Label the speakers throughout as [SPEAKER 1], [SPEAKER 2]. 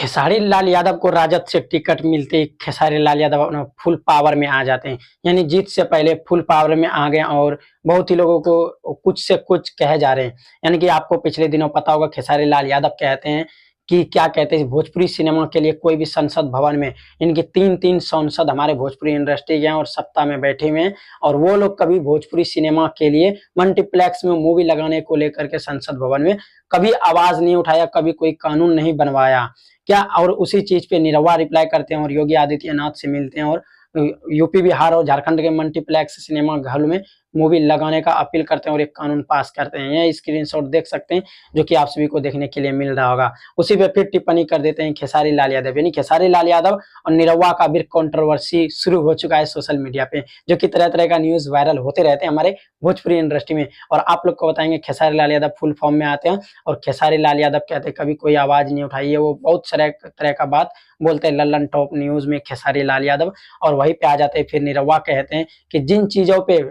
[SPEAKER 1] खेसारी लाल यादव को राजद से टिकट मिलते ही खेसारी लाल यादव अपना फुल पावर में आ जाते हैं। यानी जीत से पहले फुल पावर में आ गए और बहुत ही लोगों को कुछ से कुछ कहे जा रहे हैं। यानी कि आपको पिछले दिनों पता होगा खेसारी लाल यादव कहते हैं कि क्या कहते हैं, भोजपुरी सिनेमा के लिए कोई भी संसद भवन में इनके 3-3 सांसद हमारे भोजपुरी इंडस्ट्री के हैं और सत्ता में बैठे हुए हैं और वो लोग कभी भोजपुरी सिनेमा के लिए मल्टीप्लेक्स में मूवी लगाने को लेकर के संसद भवन में कभी आवाज नहीं उठाया, कभी कोई कानून नहीं बनवाया क्या। और उसी चीज पे निरहुआ रिप्लाई करते हैं और योगी आदित्यनाथ से मिलते हैं और यूपी, बिहार और झारखंड के मल्टीप्लेक्स सिनेमा घर में मूवी लगाने का अपील करते हैं और एक कानून पास करते हैं। यह स्क्रीनशॉट देख सकते हैं जो कि आप सभी को देखने के लिए मिल रहा होगा। उसी पे फिर टिप्पणी कर देते हैं खेसारी लाल यादव। यानी खेसारी लाल यादव और निरहुआ का भी कंट्रोवर्सी शुरू हो चुका है सोशल मीडिया पे, जो कि तरह तरह का न्यूज वायरल होते रहते हैं हमारे भोजपुरी इंडस्ट्री में। और आप लोग को बताएंगे खेसारी लाल यादव फुल फॉर्म में आते हैं और खेसारी लाल यादव कहते हैं कभी कोई आवाज नहीं उठाई है। वो बहुत सारे तरह का बात बोलते हैं लल्लन टॉप न्यूज में खेसारी लाल यादव। और वहीं पे आ जाते हैं फिर निरहुआ कहते हैं कि जिन चीजों पे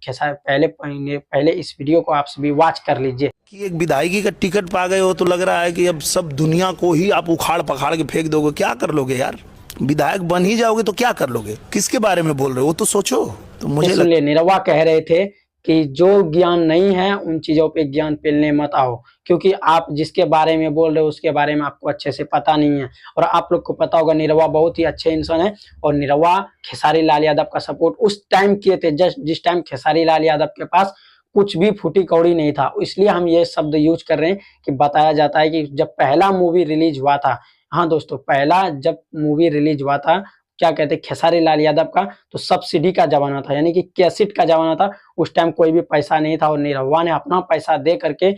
[SPEAKER 1] खेसारी पहले इस वीडियो को आप सभी वॉच कर लीजिए
[SPEAKER 2] कि एक विधायकी का टिकट पा गए हो तो लग रहा है कि अब सब दुनिया को ही आप उखाड़ पखाड़ के फेंक दोगे। क्या कर लोगे यार, विधायक बन ही जाओगे तो क्या कर लोगे, किसके बारे में बोल रहे हो तो सोचो। तो मुझे
[SPEAKER 1] निरहुआ कह रहे थे कि जो ज्ञान नहीं है उन चीजों पे ज्ञान पेलने मत आओ, क्योंकि आप जिसके बारे में बोल रहे हो उसके बारे में आपको अच्छे से पता नहीं है। और आप लोग को पता होगा निरहुआ बहुत ही अच्छे इंसान है और निरहुआ खेसारी लाल यादव का सपोर्ट उस टाइम किए थे जिस टाइम खेसारी लाल यादव के पास कुछ भी फूटी कौड़ी नहीं था। इसलिए हम ये शब्द यूज कर रहे हैं कि बताया जाता है कि जब पहला मूवी रिलीज हुआ था, हाँ दोस्तों, पहला जब मूवी रिलीज हुआ था क्या कहते हैं खेसारी लाल यादव का, तो सब्सिडी का जमाना था, यानी कि कैसेट का जमाना था। उस टाइम कोई भी पैसा नहीं था और निरहुआ ने अपना पैसा दे करके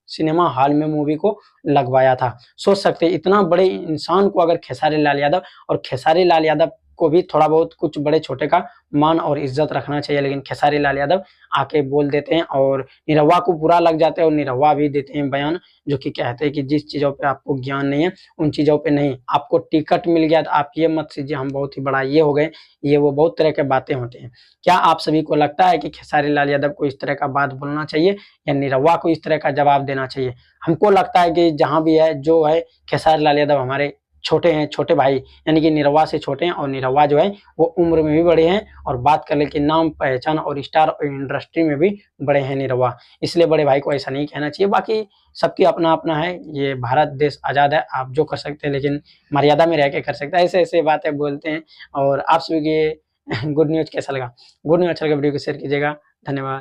[SPEAKER 1] सिनेमा हॉल में मूवी को लगवाया था। सोच सकते हैं इतना बड़े इंसान को अगर खेसारी लाल यादव, और खेसारी लाल यादव को भी थोड़ा बहुत कुछ बड़े छोटे का मान और इज्जत रखना चाहिए, लेकिन खेसारी लाल यादव आके बोल देते हैं और निरहुआ को बुरा लग जाता है और निरहुआ भी देते हैं बयान, जो कि कहते हैं कि जिस चीजों पे आपको ज्ञान नहीं है उन चीजों पे नहीं, आपको टिकट मिल गया तो आप ये मत सीजिए हम बहुत ही बड़ा ये हो गए, ये वो बहुत तरह के बातें होते हैं। क्या आप सभी को लगता है कि खेसारी लाल यादव को इस तरह का बात बोलना चाहिए या निरहुआ को इस तरह का जवाब देना चाहिए? हमको लगता है कि जहां भी है जो है खेसारी लाल यादव हमारे छोटे हैं, छोटे भाई, यानी कि निरहुआ से छोटे हैं और निरहुआ जो है वो उम्र में भी बड़े हैं और बात कर ले कि नाम पहचान और स्टार और इंडस्ट्री में भी बड़े हैं निरहुआ। इसलिए बड़े भाई को ऐसा नहीं कहना चाहिए। बाकी सबकी अपना अपना है, ये भारत देश आज़ाद है, आप जो कर सकते हैं लेकिन मर्यादा में रह के कर सकते हैं। ऐसे ऐसे बातें बोलते हैं। और आप सभी के गुड न्यूज कैसा लगा? गुड न्यूज अच्छा लगा वीडियो को शेयर कीजिएगा। धन्यवाद।